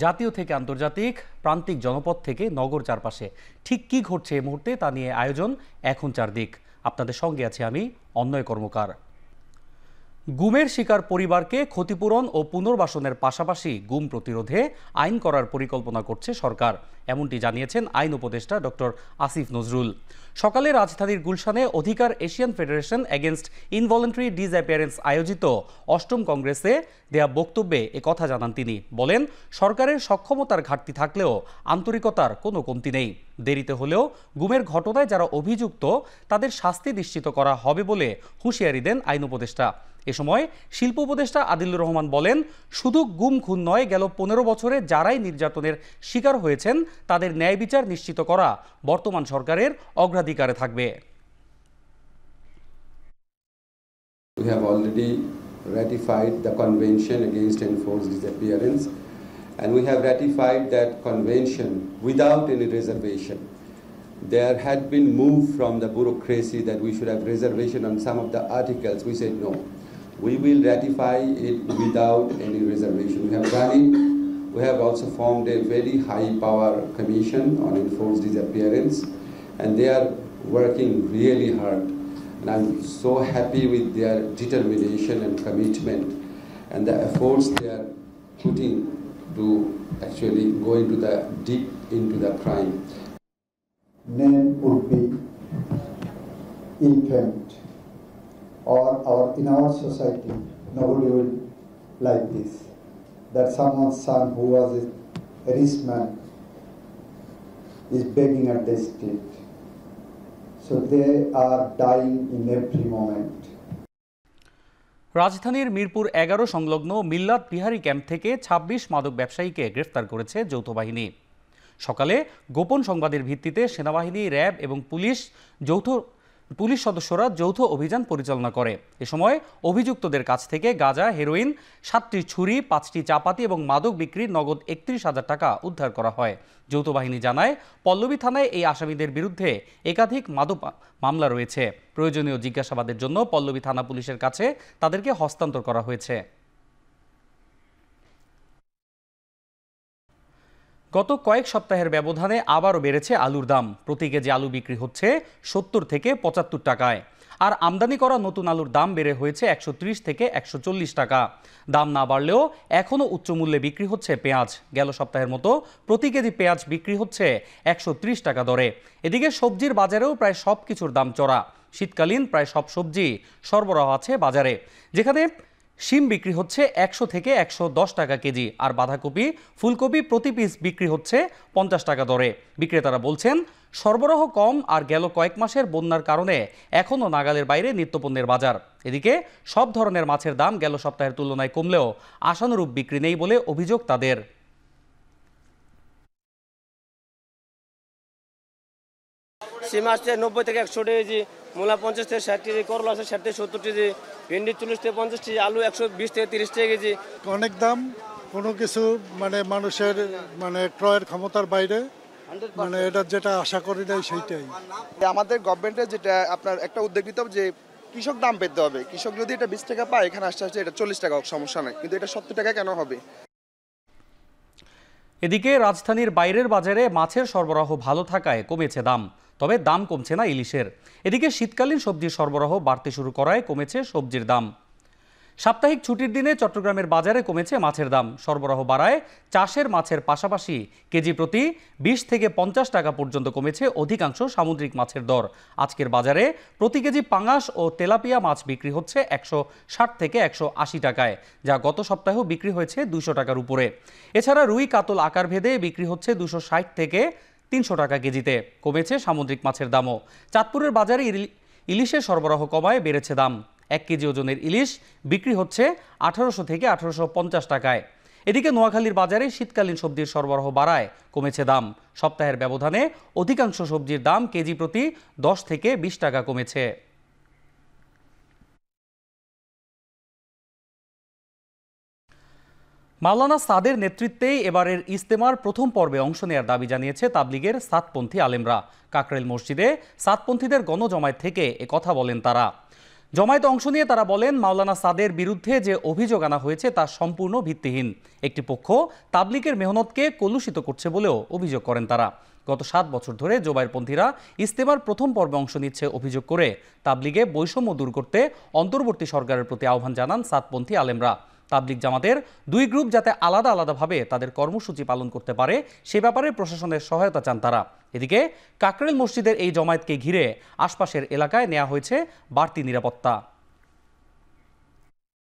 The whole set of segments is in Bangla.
জাতীয় থেকে আন্তর্জাতিক, প্রান্তিক জনপদ থেকে নগর চারপাশে ঠিক কি ঘটছে এই মুহূর্তে তা নিয়ে আয়োজন এখন চারদিক। আপনাদের সঙ্গে আছি আমি অন্নয় কর্মকার। গুমের শিকার পরিবারকে ক্ষতিপূরণ ও পুনর্বাসনের পাশাপাশি গুম প্রতিরোধে আইন করার পরিকল্পনা করছে সরকার, এমনটি জানিয়েছেন আইন উপদেষ্টা ডক্টর আসিফ নজরুল। সকালে রাজধানীর গুলশানে অধিকার Asian federation against involuntary disappearance আয়োজিত অষ্টম কংগ্রেসে দেয়া বক্তব্যে একথা জানান তিনি। বলেন, সরকারের সক্ষমতার ঘাটতি থাকলেও আন্তরিকতার কোনো কমতি নেই। দেরিতে হলেও গুমের ঘটনায় যারা অভিযুক্ত তাদের শাস্তি নিশ্চিত করা হবে বলে হুঁশিয়ারি দেন আইন উপদেষ্টা। এ সময় শিল্প উপদেষ্টা আদিলুর রহমান বলেন, শুধু গুম খুন নয়, গেল 15 বছরে যারাই নির্যাতনের শিকার হয়েছেন তাদের ন্যায় বিচার নিশ্চিত করা বর্তমান সরকারের অগ্রাধিকারে থাকবে। We have already ratified the Convention Against Enforced Disappearance, and we have ratified that convention without any reservation. There had been move from the bureaucracy that we should have reservation on some of the articles. We said no. We will ratify it without any reservation. We have done it. We have also formed a very high power commission on enforced disappearance, and they are working really hard. And I'm so happy with their determination and commitment and the efforts they are putting to actually go deep into the crime. Name would be infant, or in our society nobody will like this, that someone's son who was a rich man is begging at the street. So they are dying in every moment. রাজধানীর মিরপুর 11 সংলগ্ন মিল্লাত বিহারী ক্যাম্প থেকে 26 মাদক ব্যবসায়ীকে গ্রেফতার করেছে যৌথ বাহিনী। সকালে গোপন সংবাদের ভিত্তিতে সেনাবাহিনী, র্যাব এবং পুলিশ সদস্যরা যৌথ অভিযান পরিচালনা করে। এ সময় অভিযুক্তদের কাছ থেকে গাঁজা, হেরোইন, 7টি ছুরি, 5টি চাপাতি এবং মাদক বিক্রির নগদ 31,000 টাকা উদ্ধার করা হয়। যৌথ বাহিনী জানায়, পল্লবী থানায় এই আসামিদের বিরুদ্ধে একাধিক মাদক মামলা রয়েছে। প্রয়োজনীয় জিজ্ঞাসাবাদের জন্য পল্লবী থানা পুলিশের কাছে তাদেরকে হস্তান্তর করা হয়েছে। গত কয়েক সপ্তাহের ব্যবধানে আবারও বেড়েছে আলুর দাম। প্রতি কেজি আলু বিক্রি হচ্ছে 70 থেকে 75 টাকায়, আর আমদানি করা নতুন আলুর দাম বেড়ে হয়েছে 130 থেকে 140 টাকা। দাম না বাড়লেও এখনও উচ্চ মূল্যে বিক্রি হচ্ছে পেঁয়াজ। গেল সপ্তাহের মতো প্রতি কেজি পেঁয়াজ বিক্রি হচ্ছে 130 টাকা দরে। এদিকে সবজির বাজারেও প্রায় সব কিছুর দাম চড়া। শীতকালীন প্রায় সব সবজি সরবরাহ আছে বাজারে, যেখানে শিম বিক্রি হচ্ছে 100 থেকে 110 টাকা কেজি, আর বাঁধাকপি, ফুলকপি প্রতি পিস বিক্রি হচ্ছে 50 টাকা দরে। বিক্রেতারা বলছেন, সরবরাহ কম আর গেল কয়েক মাসের বন্যার কারণে এখনও নাগালের বাইরে নিত্যপণ্যের বাজার। এদিকে সব ধরনের মাছের দাম গেল সপ্তাহের তুলনায় কমলেও আশানুরূপ বিক্রি নেই বলে অভিযোগ তাদের। শিম আসছে 90 থেকে 100 কেজি, মূলা 50 থেকে 60 কেজি, করলা আছে 60 থেকে 70 কেজি, ভেন্ডি 40 থেকে 50 কেজি, আলু 120 থেকে 30 কেজি। অনেক দাম, কোনো কিছু মানুষের ক্রয়ের ক্ষমতার বাইরে, এটা যেটা আশা করি নাই সেইটাই। আমাদের গভর্নমেন্টের যেটা আপনার একটা উদ্যোগ নিতে হবে যে কৃষক দাম পেতে হবে। কৃষক যদি এটা 20 টাকা পায়, এখানে আসতে এটা 40 টাকা হোক, সমস্যা নেই, কিন্তু এটা 70 টাকা কেন হবে? এদিকে রাজধানীর বাইরের বাজারে মাছের সরবরাহ ভালো থাকায় কমেছে দাম, তবে দাম কমছে না ইলিশের। এদিকে শীতকালীন সবজির সরবরাহ বাড়তে শুরু করায় কমেছে সবজির দাম। সাপ্তাহিক ছুটির দিনে চট্টগ্রামের বাজারে কমেছে মাছের দাম। সরবরাহ বাড়ায় চাষের মাছের পাশাপাশি কেজি প্রতি 20 থেকে 50 টাকা পর্যন্ত কমেছে অধিকাংশ সামুদ্রিক মাছের দর। আজকের বাজারে প্রতি কেজি পাঙাশ ও তেলাপিয়া মাছ বিক্রি হচ্ছে 160 থেকে 180 টাকায়, যা গত সপ্তাহেও বিক্রি হয়েছে 200 টাকার উপরে। এছাড়া রুই, কাতল আকার ভেদে বিক্রি হচ্ছে 260 থেকে 300 টাকা কেজিতে। কমেছে সামুদ্রিক মাছের দামও। চাঁদপুরের বাজারে ইলিশের সরবরাহ কমায় বেড়েছে দাম। 1 কেজি ওজনের ইলিশ বিক্রি হচ্ছে 1800 থেকে 1850 টাকায়। এদিকে নোয়াখালীর বাজারে শীতকালীন সবজির সরবরাহ বাড়ায় কমেছে দাম। সপ্তাহের ব্যবধানে অধিকাংশ সবজির দাম কেজি প্রতি 10 থেকে 20 টাকা কমেছে। মাওলানা সাদের নেতৃত্বেই এবারের ইজতেমার প্রথম পর্বে অংশ নেওয়ার দাবি জানিয়েছে তাবলিগের সাতপন্থী আলেমরা। কাকরাইল মসজিদে সাতপন্থীদের গণজমায়েত থেকে কথা বলেন তারা। জমায়েতে অংশ নিয়ে তারা বলেন, মাওলানা সাদের বিরুদ্ধে যে অভিযোগ আনা হয়েছে তা সম্পূর্ণ ভিত্তিহীন। একটি পক্ষ তাবলিগের মেহনতকে কলুষিত করছে বলেও অভিযোগ করেন তারা। গত 7 বছর ধরে জোবায়েরপন্থীরা ইজতেমার প্রথম পর্বে অংশ নিচ্ছে অভিযোগ করে তাবলিগে বৈষম্য দূর করতে অন্তর্বর্তী সরকারের প্রতি আহ্বান জানান সাদপন্থী আলেমরা। তাবলিগ জামাতের 2 গ্রুপ যাতে আলাদা আলাদাভাবে তাদের কর্মসূচি পালন করতে পারে সে ব্যাপারে প্রশাসনের সহায়তা চান তারা। এদিকে কাকরাইল মসজিদের এই জমায়েতকে ঘিরে আশপাশের এলাকায় নেওয়া হয়েছে বাড়তি নিরাপত্তা।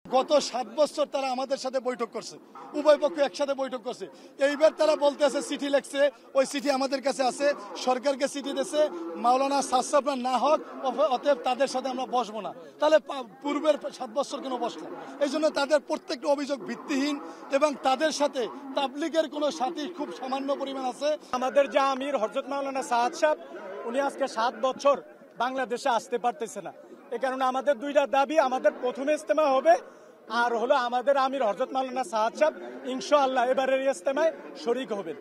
গত 7 বছর তারা আমাদের সাথে বৈঠক করছে, উভয় পক্ষ একসাথে বৈঠক করছে। এইবার তারা বলতে আছে চিঠি লিখছে, ওই চিঠি আমাদের কাছে আছে, সরকারকে চিঠি দিয়েছে, মাওলানা সাদ না হোক, অতএব তাদের সাথে আমরা বসবো না। তাহলে পূর্বের 7 বছর কেন বসলাম? এই জন্য তাদের প্রত্যেকটা অভিযোগ ভিত্তিহীন এবং তাদের সাথে তাবলিগের কোনো সাথী খুব সামান্য পরিমাণ আছে। আমাদের যে আমির হযরত মাওলানা সাদ সাহেব, উনি আজকে 7 বছর বাংলাদেশে আসতে পারতেছে না। এই কারণে আমাদের 2টা দাবি, আমাদের প্রথমে ইজতেমা হবে, আর হলো আমাদের আমির হযরত মাওলানা সাদ সাহেব ইনশাআল্লাহ এবারের ইজতেমায় শরীক হবেন।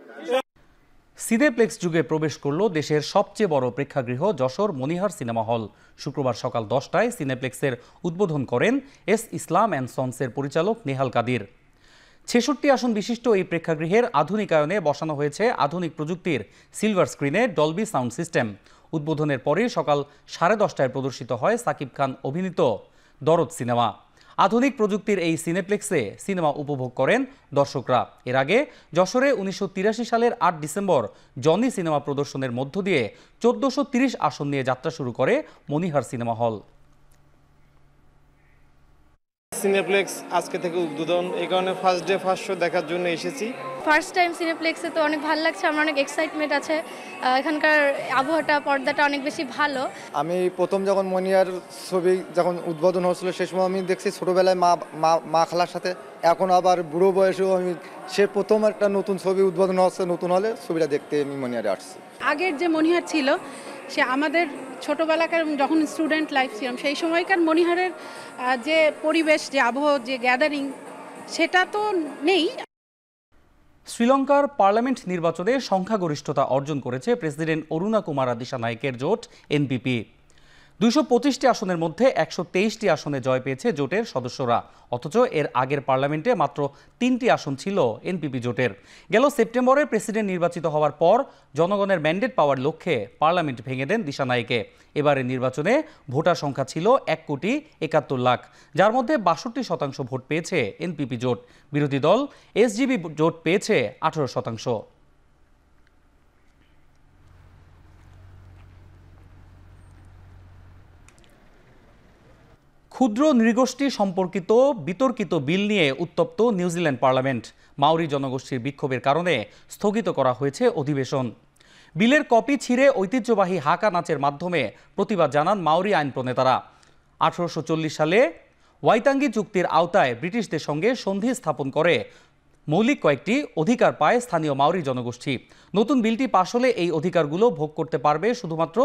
সিনেপ্লেক্স যুগে প্রবেশ করল দেশের সবচেয়ে বড় প্রেক্ষাগৃহ যশোর মনিহার সিনেমা হল। শুক্রবার সকাল 10টায় সিনেপ্লেক্সের উদ্বোধন করেন এস ইসলাম অ্যান্ড সন্সের পরিচালক নেহাল কাদির। 66 আসন বিশিষ্ট এই প্রেক্ষাগৃহের আধুনিকায়নে বসানো হয়েছে আধুনিক প্রযুক্তির সিলভার স্ক্রিনে ডলবি সাউন্ড সিস্টেম। উদ্বোধনের পরে সকাল 10:30টায় প্রদর্শিত হয় সাকিব খান অভিনীত দরদ সিনেমা। আধুনিক প্রযুক্তির এই সিনেপ্লেক্সে সিনেমা উপভোগ করেন দর্শকরা। এর আগে যশোরে 1983 সালের 8 ডিসেম্বর জনি সিনেমা প্রদর্শনের মধ্য দিয়ে 1430 আসন নিয়ে যাত্রা শুরু করে মনিহার সিনেমা হল। সিনেপ্লেক্স আজকে থেকে উদ্বোধন, এই কারণে ফার্স্ট ডে ফার্স্ট শো দেখার জন্য এসেছি। ফার্স্ট টাইম সিনেপ্লেক্সে, তো অনেক ভালো লাগছে, আমার অনেক এক্সাইটমেন্ট আছে। এখানকার আবহাওয়াটা, পর্দাটা অনেক বেশি ভালো। আমি প্রথম যখন মনিহার ছবি যখন উদ্বোধন হচ্ছিল সে সময় আমি দেখছি ছোটোবেলায় মা খালার সাথে, এখন আবার বুড়ো বয়সেও আমি সে প্রথম একটা নতুন ছবি উদ্বোধন হচ্ছে নতুন হলে ছবিটা দেখতে আমি মনিহারে আসছি। আগের যে মনিহার ছিল সে আমাদের ছোটোবেলাকার যখন স্টুডেন্ট লাইফ ছিলাম সেই সময়কার মনিহারের যে পরিবেশ, যে আবহাওয়া, যে গ্যাদারিং, সেটা তো নেই। শ্রীলঙ্কার পার্লামেন্ট নির্বাচনে সংখ্যাগরিষ্ঠতা অর্জন করেছে প্রেসিডেন্ট অরুণা কুমারা দিশানায়েকের জোট এনপিপি। 225টি আসনের মধ্যে 123টি আসনে জয় পেয়েছে জোটের সদস্যরা। অথচ এর আগের পার্লামেন্টে মাত্র 3টি আসন ছিল এনপিপি জোটের। গেল সেপ্টেম্বরে প্রেসিডেন্ট নির্বাচিত হওয়ার পর জনগণের ম্যান্ডেট পাওয়ার লক্ষ্যে পার্লামেন্ট ভেঙে দেন দিশানায়েকে। এবারের নির্বাচনে ভোটার সংখ্যা ছিল 1,71,00,000, যার মধ্যে 62% ভোট পেয়েছে এনপিপি জোট। বিরোধী দল এসজিবি জোট পেয়েছে 18%। ক্ষুদ্র নৃগোষ্ঠী সম্পর্কিত বিতর্কিত বিল নিয়ে উত্তপ্ত নিউজিল্যান্ড পার্লামেন্ট। মাওরি জনগোষ্ঠীর বিক্ষোভের কারণে স্থগিত করা হয়েছে অধিবেশন। বিলের কপি ছিঁড়ে ঐতিহ্যবাহী হাকা নাচের মাধ্যমে প্রতিবাদ জানান মাওরি আইন প্রণেতারা। 1840 সালে ওয়াইতাঙ্গি চুক্তির আওতায় ব্রিটিশদের সঙ্গে সন্ধি স্থাপন করে মৌলিক কয়েকটি অধিকার পায় স্থানীয় মাওরি জনগোষ্ঠী। নতুন বিলটি পাশ হলে এই অধিকারগুলো ভোগ করতে পারবে শুধুমাত্র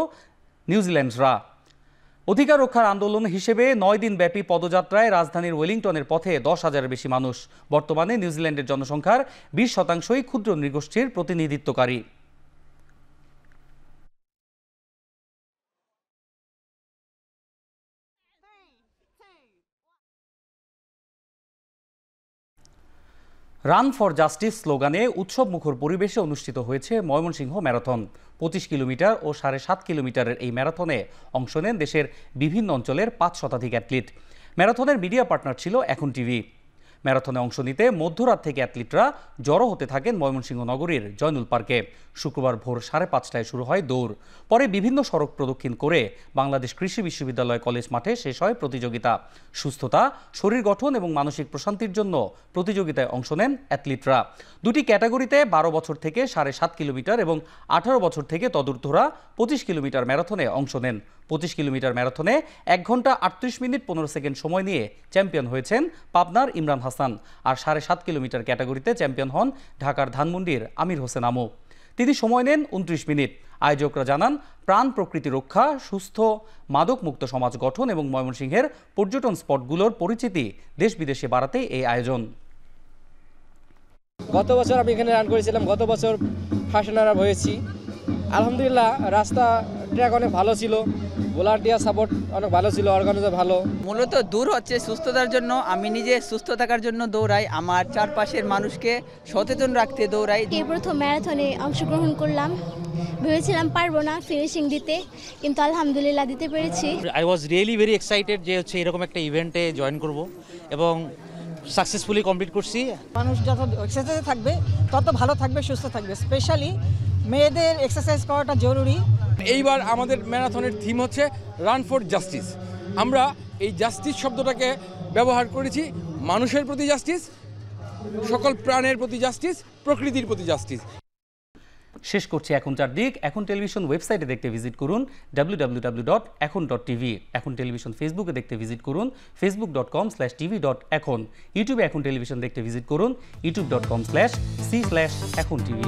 নিউজিল্যান্ডরা। অধিকার রক্ষার আন্দোলন হিসেবে 9 দিন ব্যাপী পদযাত্রায় রাজধানীর ওয়েলিংটনের পথে 10,000-এর বেশি মানুষ। বর্তমানে নিউজিল্যান্ডের জনসংখ্যার 20%ই ক্ষুদ্র নৃগোষ্ঠীর প্রতিনিধিত্বকারী। রান ফর জাস্টিস স্লোগানে উৎসবমুখর পরিবেশে অনুষ্ঠিত হয়েছে ময়মনসিংহ ম্যারাথন। 25 কিলোমিটার ও 7.5 কিলোমিটারের এই ম্যারাথনে অংশ নেন দেশের বিভিন্ন অঞ্চলের 5 শতাধিক অ্যাথলিট। ম্যারাথনের মিডিয়া পার্টনার ছিল এখন টিভি। ম্যারাথনে অংশ নিতে মধ্যরাত থেকে অ্যাথলিটরা জড়ো হতে থাকেন ময়মনসিংহ নগরীর জয়নুল পার্কে। শুক্রবার ভোর 5:30টায় শুরু হয় দৌড়। পরে বিভিন্ন সড়ক প্রদক্ষিণ করে বাংলাদেশ কৃষি বিশ্ববিদ্যালয় কলেজ মাঠে শেষ হয় প্রতিযোগিতা। সুস্থতা, শরীর গঠন এবং মানসিক প্রশান্তির জন্য প্রতিযোগিতায় অংশ নেন অ্যাথলিটরা। 2টি ক্যাটাগরিতে 12 বছর থেকে 7.5 কিলোমিটার এবং 18 বছর থেকে তদূর্ধ্বরা 25 কিলোমিটার ম্যারাথনে অংশ নেন। 25 কিলোমিটার ম্যারাথনে 1 ঘন্টা 38 মিনিট 15 সেকেন্ড সময় নিয়ে চ্যাম্পিয়ন হয়েছেন পাবনার ইমরান হাসান। আর 7.5 কিলোমিটার ক্যাটাগরিতে চ্যাম্পিয়ন হন ঢাকার ধানমন্ডির আমির হোসেন আমু। তিনি সময় নেন 29 মিনিট। আয়োজকরা জানান, প্রাণ প্রকৃতি রক্ষা, সুস্থ মাদকমুক্ত সমাজ গঠন এবং ময়মনসিংহের পর্যটন স্পটগুলোর পরিচিতি দেশ বিদেশে বাড়াতেই এই আয়োজন। গত বছর আমি এখানে রান করেছিলাম, গত বছর ফার্স্ট রানার হয়েছি। আলহামদুলিল্লাহ রাস্তা ট্র্যাক অনেক ভালো ছিল, ভলান্টিয়ার সাপোর্ট অনেক ভালো ছিল, অর্গানাইজার ভালো। মূলত দূর হচ্ছে সুস্থতার জন্য। আমি নিজে সুস্থ থাকার জন্য দৌড়াই, আমার চারপাশের মানুষকে সচেতন রাখতে দৌড়াই। এই প্রথম ম্যারাথনে অংশগ্রহণ করলাম, ভেবেছিলাম পারবো না ফিনিশিং দিতে, কিন্তু আলহামদুলিল্লাহ দিতে পেরেছি। I was really very excited যে হচ্ছে এরকম একটা ইভেন্টে জয়েন করব এবং সাকসেসফুলি কমপ্লিট করছি। মানুষ যত এক্সারসাইজে থাকবে তত ভালো থাকবে, সুস্থ থাকবে। স্পেশালি মেয়েদের এক্সারসাইজ করাটা জরুরি। এইবার আমাদের ম্যারাথনের থিম হচ্ছে রান ফর জাস্টিস। আমরা এই জাস্টিস শব্দটাকে ব্যবহার করেছি মানুষের প্রতি জাস্টিস, সকল প্রাণের প্রতি জাস্টিস, প্রকৃতির প্রতি জাস্টিস। শেষ করছি এখন চারদিক। এখন টেলিভিশন ওয়েবসাইটে দেখতে ভিজিট করুন www.ekhon.tv। এখন টেলিভিশন ফেসবুকে দেখতে ভিজিট করুন facebook.com/tv.ekhon। ইউটিউবে এখন টেলিভিশন দেখতে ভিজিট করুন youtube.com/c/ekhon tv।